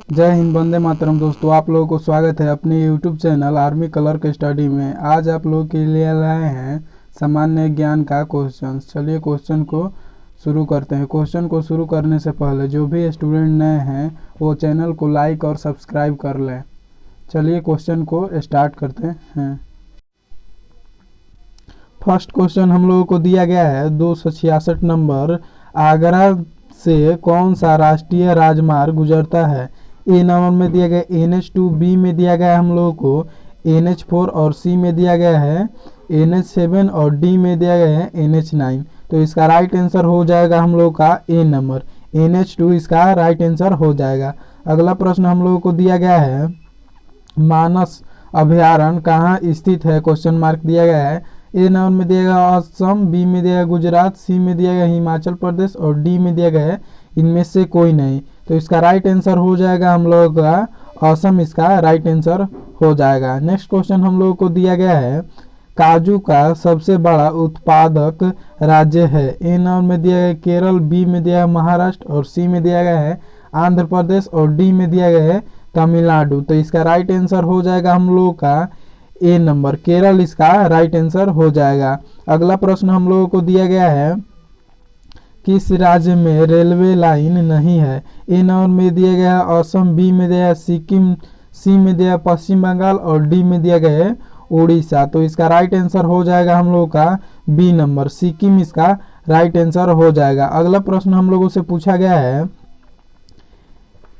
जय हिंद, वंदे मातरम। दोस्तों, आप लोगों को स्वागत है अपने यूट्यूब चैनल आर्मी कलर के स्टडी में। आज आप लोगों के लिए लाए हैं सामान्य ज्ञान का क्वेश्चन। चलिए क्वेश्चन को शुरू करते हैं। क्वेश्चन को शुरू करने से पहले जो भी स्टूडेंट नए हैं वो चैनल को लाइक और सब्सक्राइब कर लें। चलिए क्वेश्चन को स्टार्ट करते हैं। फर्स्ट क्वेश्चन हम लोगों को दिया गया है 266 नंबर। आगरा से कौन सा राष्ट्रीय राजमार्ग गुजरता है? ए नंबर में दिया गया NH2, बी में दिया गया है हम लोगों को NH4 और सी में दिया गया है NH7 और डी में दिया गया है NH9। तो इसका राइट आंसर हो जाएगा हम लोगों का ए नंबर NH2 इसका राइट आंसर हो जाएगा। अगला प्रश्न हम लोगों को दिया गया है मानस अभयारण्य कहाँ स्थित है? क्वेश्चन मार्क दिया गया है। ए नंबर में दिया गया असम, बी में दिया गया गुजरात, सी में दिया गया हिमाचल प्रदेश और डी में दिया गया है इनमें से कोई नहीं। तो इसका राइट आंसर हो जाएगा हम लोगों का असम इसका राइट आंसर हो जाएगा। नेक्स्ट क्वेश्चन हम लोगों को दिया गया है काजू का सबसे बड़ा उत्पादक राज्य है? ए नंबर में दिया गया केरल, बी में दिया गया महाराष्ट्र और सी में दिया गया है आंध्र प्रदेश और डी में दिया गया है तमिलनाडु। तो इसका राइट आंसर हो जाएगा हम लोगों का ए नंबर केरल इसका राइट आंसर हो जाएगा। अगला प्रश्न हम लोगों को दिया गया है किस राज्य में रेलवे लाइन नहीं है? ए नंबर में दिया गया है असम, बी में दिया है सिक्किम, सी में दिया है पश्चिम बंगाल और डी में दिया गया है उड़ीसा। तो इसका राइट आंसर हो जाएगा हम लोगों का बी नंबर सिक्किम इसका राइट आंसर हो जाएगा। अगला प्रश्न हम लोगों से पूछा गया है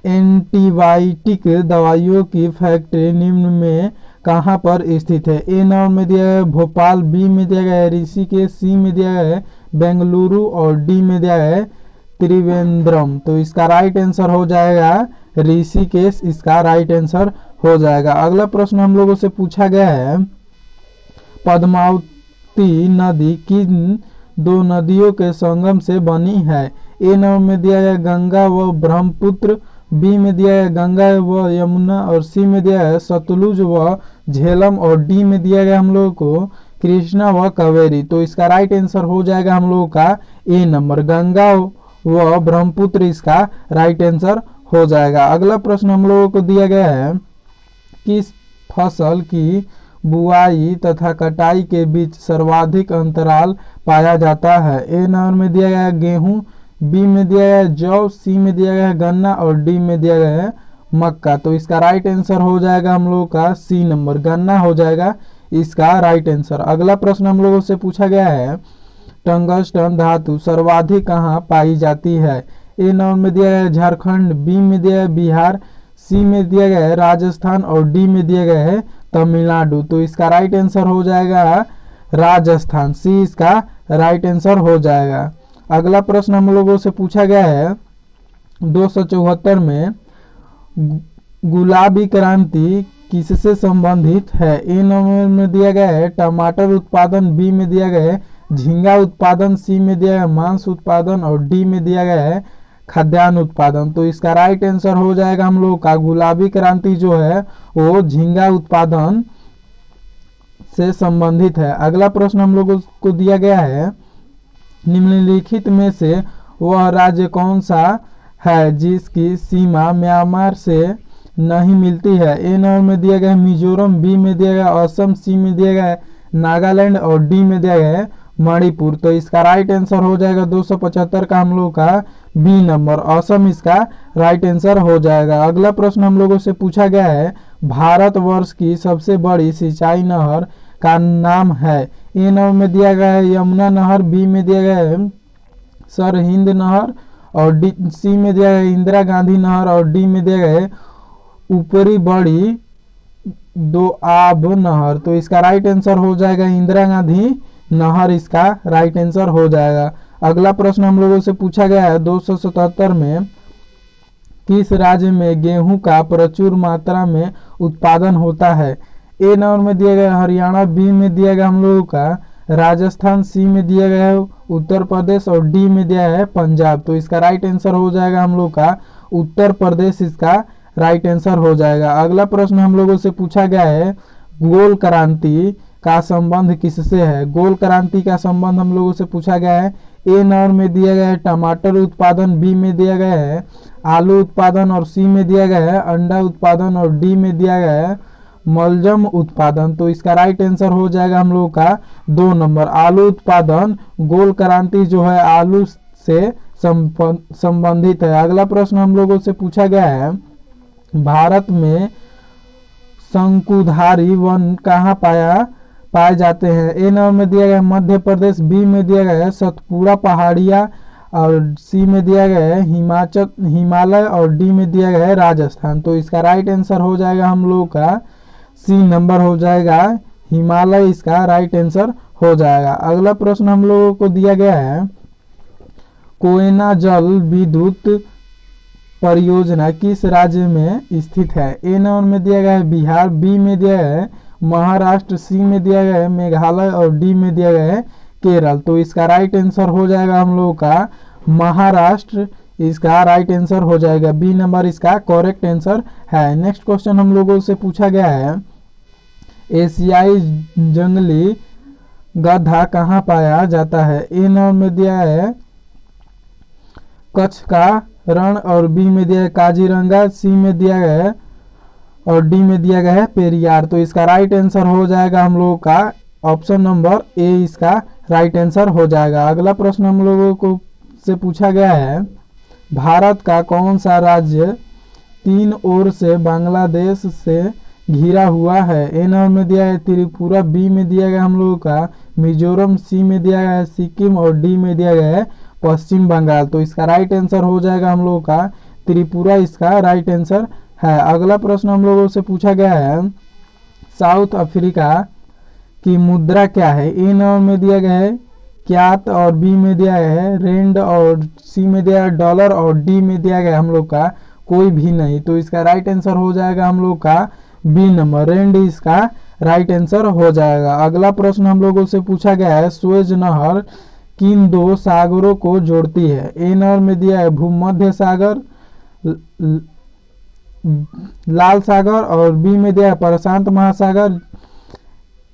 एंटीबायोटिक दवाइयों की फैक्ट्री निम्न में कहाँ पर स्थित है? ए नंबर में दिया गया है भोपाल, बी में दिया गया है ऋषिकेश, सी में दिया गया है बेंगलुरु और डी में दिया गया है त्रिवेंद्रम। तो इसका राइट आंसर हो जाएगा ऋषिकेश इसका राइट आंसर हो जाएगा। अगला प्रश्न हम लोगों से पूछा गया है पद्मावती नदी किन दो नदियों के संगम से बनी है? ए नंबर में दिया गया गंगा व ब्रह्मपुत्र, बी में दिया है गंगा व यमुना और सी में दिया है सतलुज व झेलम और डी में दिया गया हम लोगों को कृष्णा व कावेरी। तो इसका राइट आंसर हो जाएगा हम लोगों का ए नंबर गंगा व ब्रह्मपुत्र इसका राइट आंसर हो जाएगा। अगला प्रश्न हम लोगों को दिया गया है किस फसल की बुआई तथा कटाई के बीच सर्वाधिक अंतराल पाया जाता है? ए नंबर में दिया गया है गेहूं, बी में दिया गया है जौ, सी में दिया गया है गन्ना और डी में दिया गया है मक्का। तो इसका राइट आंसर हो जाएगा हम लोगों का सी नंबर गन्ना हो जाएगा इसका राइट आंसर। अगला प्रश्न हम लोगों से पूछा गया है टंगस्टन धातु सर्वाधिक कहाँ पाई जाती है? ए नंबर में दिया गया है झारखंड, बी में दिया है बिहार, सी में दिया गया है राजस्थान और डी में दिया गया है तमिलनाडु। तो इसका राइट आंसर हो जाएगा राजस्थान, सी इसका राइट आंसर हो जाएगा। अगला प्रश्न हम लोगों से पूछा गया है 274 में गुलाबी क्रांति किससे संबंधित है? ए नंबर में दिया गया है टमाटर उत्पादन, बी में दिया गया है झींगा उत्पादन, सी में दिया है मांस उत्पादन और डी में दिया गया है खाद्यान्न उत्पादन। तो इसका राइट आंसर हो जाएगा हम लोग का गुलाबी क्रांति जो है वो झींगा उत्पादन से संबंधित है। अगला प्रश्न हम लोगों को दिया गया है निम्नलिखित में से वह राज्य कौन सा है जिसकी सीमा म्यांमार से नहीं मिलती है? ए नंबर में दिया गया है मिजोरम, बी में दिया गया असम, सी में दिया गया है नागालैंड और डी में दिया गया है मणिपुर। तो इसका राइट आंसर हो जाएगा 275 का हम लोग का बी नंबर असम इसका राइट आंसर हो जाएगा। अगला प्रश्न हम लोगों से पूछा गया है भारतवर्ष की सबसे बड़ी सिंचाई नहर का नाम है? ए नंबर में दिया गया है यमुना नहर, बी में दिया गया है सरहिंद नहर और डी सी में दिया गया है इंदिरा गांधी नहर और डी में दिया गया है ऊपरी बड़ी दोआब नहर। तो इसका राइट आंसर हो जाएगा इंदिरा गांधी नहर इसका राइट आंसर हो जाएगा। अगला प्रश्न हम लोगों से पूछा गया है 277 में किस राज्य में गेहूं का प्रचुर मात्रा में उत्पादन होता है? ए नंबर में दिया गया हरियाणा, बी में दिया गया हम लोगों का राजस्थान, सी में दिया गया है उत्तर प्रदेश और डी में दिया है पंजाब। तो इसका राइट आंसर हो जाएगा हम लोग का उत्तर प्रदेश इसका राइट आंसर हो जाएगा। अगला प्रश्न हम लोगों से पूछा गया है गोल क्रांति का संबंध किससे है? गोल क्रांति का संबंध हम लोगों से पूछा गया है ए नंबर में दिया गया है टमाटर उत्पादन, बी में दिया गया है आलू उत्पादन और सी में दिया गया है अंडा उत्पादन और डी में दिया गया है मलजम उत्पादन। तो इसका राइट आंसर हो जाएगा हम लोगों का 2 नंबर आलू उत्पादन। गोल क्रांति जो है आलू से संबंधित है। अगला प्रश्न हम लोगों से पूछा गया है भारत में शंकुधारी वन कहाँ पाए जाते हैं। ए नंबर में दिया गया है मध्य प्रदेश, बी में दिया गया है सतपुड़ा पहाड़िया और सी में दिया गया है हिमालय और डी में दिया गया है राजस्थान। तो इसका राइट आंसर हो जाएगा हम लोगों का सी नंबर हो जाएगा हिमालय, इसका राइट आंसर हो जाएगा। अगला प्रश्न हम लोगों को दिया गया है कोयना जल विद्युत परियोजना किस राज्य में स्थित है। ए नंबर में दिया गया है बिहार, बी में दिया गया है महाराष्ट्र, सी में दिया गया है मेघालय और डी में दिया गया है केरल। तो इसका राइट आंसर हो जाएगा हम लोगों का महाराष्ट्र, इसका राइट आंसर हो जाएगा बी नंबर, इसका करेक्ट आंसर है। नेक्स्ट क्वेश्चन हम लोगों से पूछा गया है एशियाई जंगली गधा कहाँ पाया जाता है। ए नंबर में दिया है कच्छ का रण और बी में दिया है काजीरंगा, सी में दिया गया है और डी में दिया गया है पेरियार। तो इसका राइट आंसर हो जाएगा हम लोगों का ऑप्शन नंबर ए, इसका राइट आंसर हो जाएगा। अगला प्रश्न हम लोगों को से पूछा गया है भारत का कौन सा राज्य 3 ओर से बांग्लादेश से घिरा हुआ है। ए नंबर में दिया है त्रिपुरा, बी में दिया गया हम लोगों का मिजोरम, सी में दिया गया है सिक्किम और डी में दिया गया है पश्चिम बंगाल। तो इसका राइट आंसर हो जाएगा हम लोगों का त्रिपुरा, इसका राइट आंसर है। अगला प्रश्न हम लोगों से पूछा गया है साउथ अफ्रीका की मुद्रा क्या है। ए नंबर में दिया गया है क्यात और बी में दिया गया है रेंड और सी में दिया है डॉलर और डी में दिया गया हम लोग का कोई भी नहीं। तो इसका राइट आंसर हो जाएगा हम लोग का बी नंबर रेंड, इसका राइट आंसर हो जाएगा। अगला प्रश्न हम लोगों से पूछा गया है सुएज नहर किन 2 सागरों को जोड़ती है। ए नंबर में दिया है भूमध्य सागर लाल सागर और बी में दिया है प्रशांत महासागर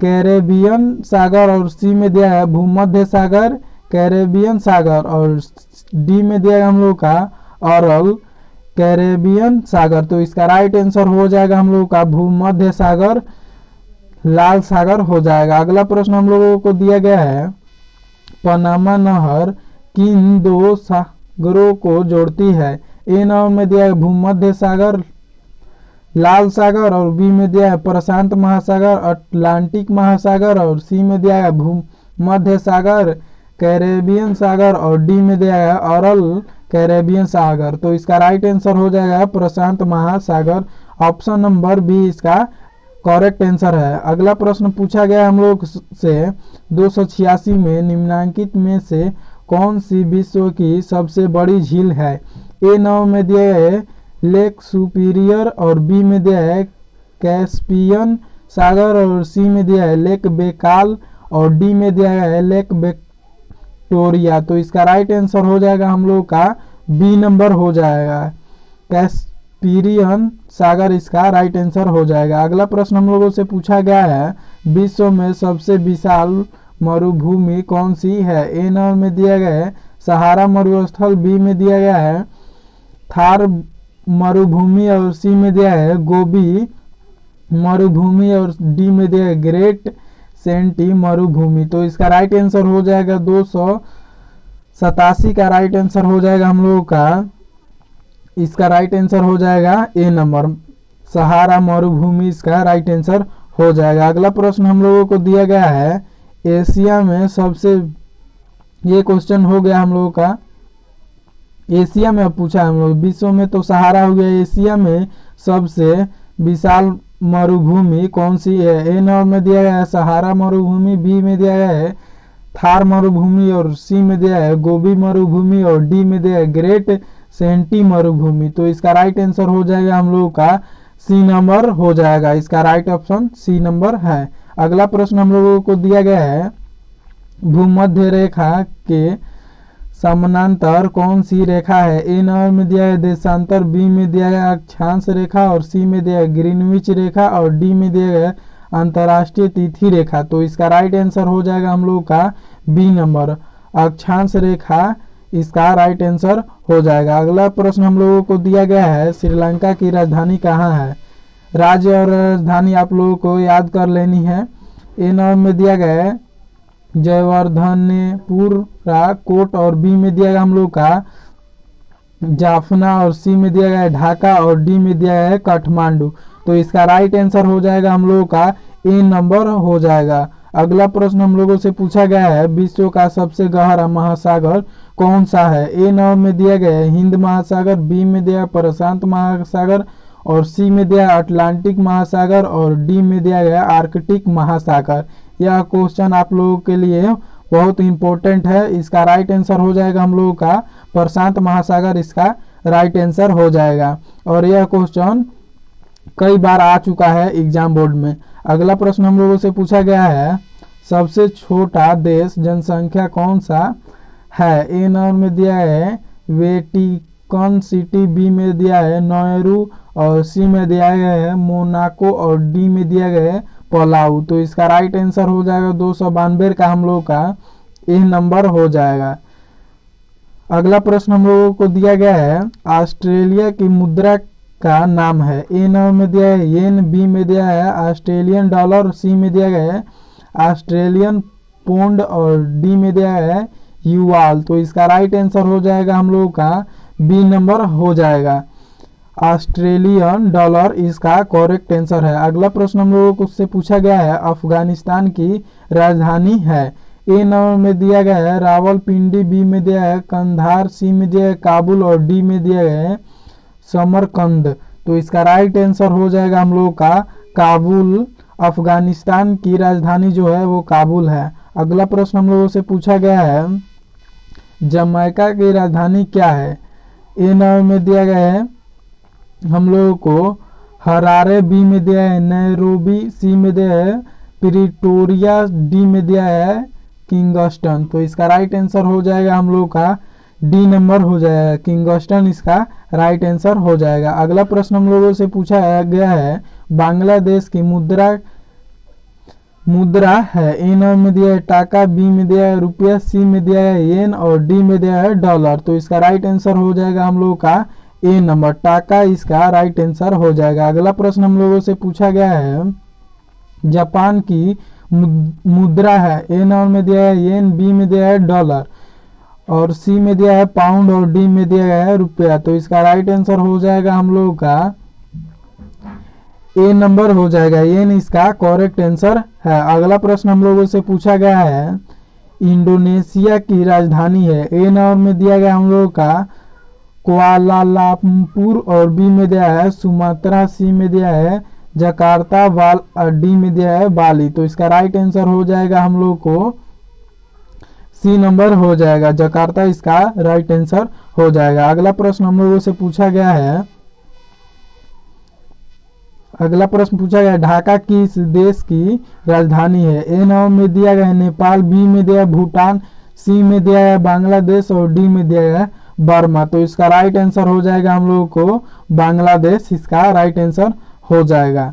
कैरेबियन सागर और सी में दिया है भूमध्य सागर कैरेबियन सागर और डी में दिया है हम लोग का अरल कैरेबियन सागर। तो इसका राइट आंसर हो जाएगा हम लोगों का भूमध्य सागर लाल सागर हो जाएगा। अगला प्रश्न हम लोगों को दिया गया है पनामा नहर किन 2 सागरों को जोड़ती है। ए नंबर में दिया है भूमध्य सागर लाल सागर और बी में दिया है प्रशांत महासागर अटलांटिक महासागर और सी में दिया है भूमध्य सागर कैरेबियन सागर और डी में दिया है अरल कैरेबियन सागर। तो इसका राइट आंसर हो जाएगा प्रशांत महासागर, ऑप्शन नंबर बी इसका करेक्ट आंसर है। अगला प्रश्न पूछा गया हम लोग से 286 में निम्नलिखित में से कौन सी विश्व की सबसे बड़ी झील है। ए नंबर में दिया है लेक सुपीरियर और बी में दिया है कैस्पियन सागर और सी में दिया है लेक बेकाल और डी में दिया है लेक विक्टोरिया। तो इसका राइट आंसर हो जाएगा हम लोग का बी नंबर हो जाएगा कैस्पियन सागर, इसका राइट आंसर हो जाएगा। अगला प्रश्न हम लोगों से पूछा गया है विश्व में सबसे विशाल मरुभूमि कौन सी है। ए नंबर में दिया गया है सहारा मरुस्थल, बी में दिया गया है थार मरुभूमि और सी में दिया है गोबी मरुभूमि और डी में दिया है ग्रेट सेंटी मरुभूमि। तो इसका राइट आंसर हो जाएगा 287 का राइट आंसर हो जाएगा हम लोगों का, इसका राइट आंसर हो जाएगा ए नंबर सहारा मरुभूमि, इसका राइट आंसर हो जाएगा। अगला प्रश्न हम लोगों को दिया गया है एशिया में सबसे, ये क्वेश्चन हो गया हम लोगों का एशिया में, अब पूछा हम लोग विश्व में तो सहारा हो गया, एशिया में सबसे विशाल मरुभूमि कौन सी है। ए नंबर में दिया गया है सहारा मरुभूमि, बी में दिया गया है थार मरुभूमि और सी में दिया है गोबी मरुभूमि और डी में दिया है ग्रेट सेंटी मरुभूमि। तो इसका राइट आंसर हो जाएगा हम लोगों का सी नंबर हो जाएगा, इसका राइट ऑप्शन सी नंबर है। अगला प्रश्न हम लोगों को दिया गया है भूमध्य रेखा के समानांतर कौन सी रेखा है। ए नंबर में दिया है देशांतर, बी में दिया गया अक्षांश रेखा और सी में दिया है ग्रीनविच रेखा और डी में दिया गया अंतर्राष्ट्रीय तिथि रेखा। तो इसका राइट आंसर हो जाएगा हम लोग का बी नंबर अक्षांश रेखा, इसका राइट आंसर हो जाएगा। अगला प्रश्न हम लोगों को दिया गया है, श्रीलंका की राजधानी कहाँ है। राज्य और राजधानी आप लोगों को याद कर लेनी है। ए नंबर में दिया गया है जयवर्धनेपुरा कोट, और बी में दिया गया हम लोग का जाफना, और सी में दिया गया है ढाका, और डी में दिया गया है काठमांडू। तो इसका राइट आंसर हो जाएगा हम लोगों का ए नंबर हो जाएगा। अगला प्रश्न हम लोगों से पूछा गया है, विश्व का सबसे गहरा महासागर कौन सा है। ए नंबर में दिया गया है हिंद महासागर, बी में दिया प्रशांत महासागर, और सी में दिया अटलांटिक महासागर, और डी में दिया गया आर्कटिक महासागर। यह क्वेश्चन आप लोगों के लिए बहुत इंपॉर्टेंट है। इसका राइट आंसर हो जाएगा हम लोगों का प्रशांत महासागर, इसका राइट आंसर हो जाएगा। और यह क्वेश्चन कई बार आ चुका है एग्जाम बोर्ड में। अगला प्रश्न हम लोगों से पूछा गया है, सबसे छोटा देश जनसंख्या कौन सा है। ए नंबर में दिया है वेटिकन सिटी, बी में दिया है नौरू, और सी में दिया गया है मोनाको, और डी में दिया गया है पलाऊ। तो इसका राइट आंसर हो जाएगा 292 का हम लोग का ए नंबर हो जाएगा। अगला प्रश्न हम लोगों को दिया गया है, ऑस्ट्रेलिया की मुद्रा का नाम है। ए नंबर में दिया है येन, बी में दिया है ऑस्ट्रेलियन डॉलर, सी में दिया गया है ऑस्ट्रेलियन पौंड, और डी में दिया है युआल। तो इसका राइट आंसर हो जाएगा हम लोगों का बी नंबर हो जाएगा, ऑस्ट्रेलियन डॉलर इसका करेक्ट आंसर है। अगला प्रश्न हम लोगों को उससे पूछा गया है, अफगानिस्तान की राजधानी है। ए नंबर में दिया गया है रावलपिंडी, बी में दिया है कंधार, सी में दिया है काबुल, और डी में दिया गया है समरकंद। तो इसका राइट आंसर हो जाएगा हम लोगों का काबुल। अफगानिस्तान की राजधानी जो है वो काबुल है। अगला प्रश्न हम लोगों से पूछा गया है, जमैका की राजधानी क्या है। ए नंबर में दिया गया है हम लोगों को हरारे, बी में दिया है नैरोबी, सी में दिया है प्रिटोरिया, डी में दिया है किंगस्टन। तो इसका राइट आंसर हो जाएगा हम लोगों का डी नंबर हो जाएगा, किंगस्टन इसका राइट आंसर हो जाएगा। अगला प्रश्न हम लोगों से पूछा गया है, बांग्लादेश की मुद्रा है। ए नंबर में दिया है टाका, बी में दिया है रुपया, सी में दिया है येन, और डी में दिया है डॉलर। तो इसका राइट आंसर हो जाएगा हम लोगों का ए नंबर, टाका इसका राइट आंसर हो जाएगा। अगला प्रश्न हम लोगों से पूछा गया है, जापान की मुद्रा है। ए नंबर में दिया है येन, बी में दिया है डॉलर, और सी में दिया है पाउंड, और डी में दिया गया है रुपया। तो इसका राइट आंसर हो जाएगा हम लोगों का ए नंबर हो जाएगा, येन इसका करेक्ट आंसर है। अगला प्रश्न हम लोगों से पूछा गया है, इंडोनेशिया की राजधानी है। ए नंबर में दिया गया हम लोगों का कुआलालंपुर, और बी में दिया है सुमात्रा, सी में दिया है जकार्ता, और डी में दिया है बाली। तो इसका राइट आंसर हो जाएगा हम लोग को सी नंबर हो जाएगा, जकार्ता इसका राइट आंसर हो जाएगा। अगला प्रश्न हम लोगों से पूछा गया है, अगला प्रश्न पूछा गया ढाका किस देश की राजधानी है। ए नंबर में दिया गया है नेपाल, बी में दिया है भूटान, सी में दिया है बांग्लादेश, और डी में दिया है बर्मा। तो इसका राइट आंसर हो जाएगा हम लोगों को बांग्लादेश इसका राइट आंसर हो जाएगा।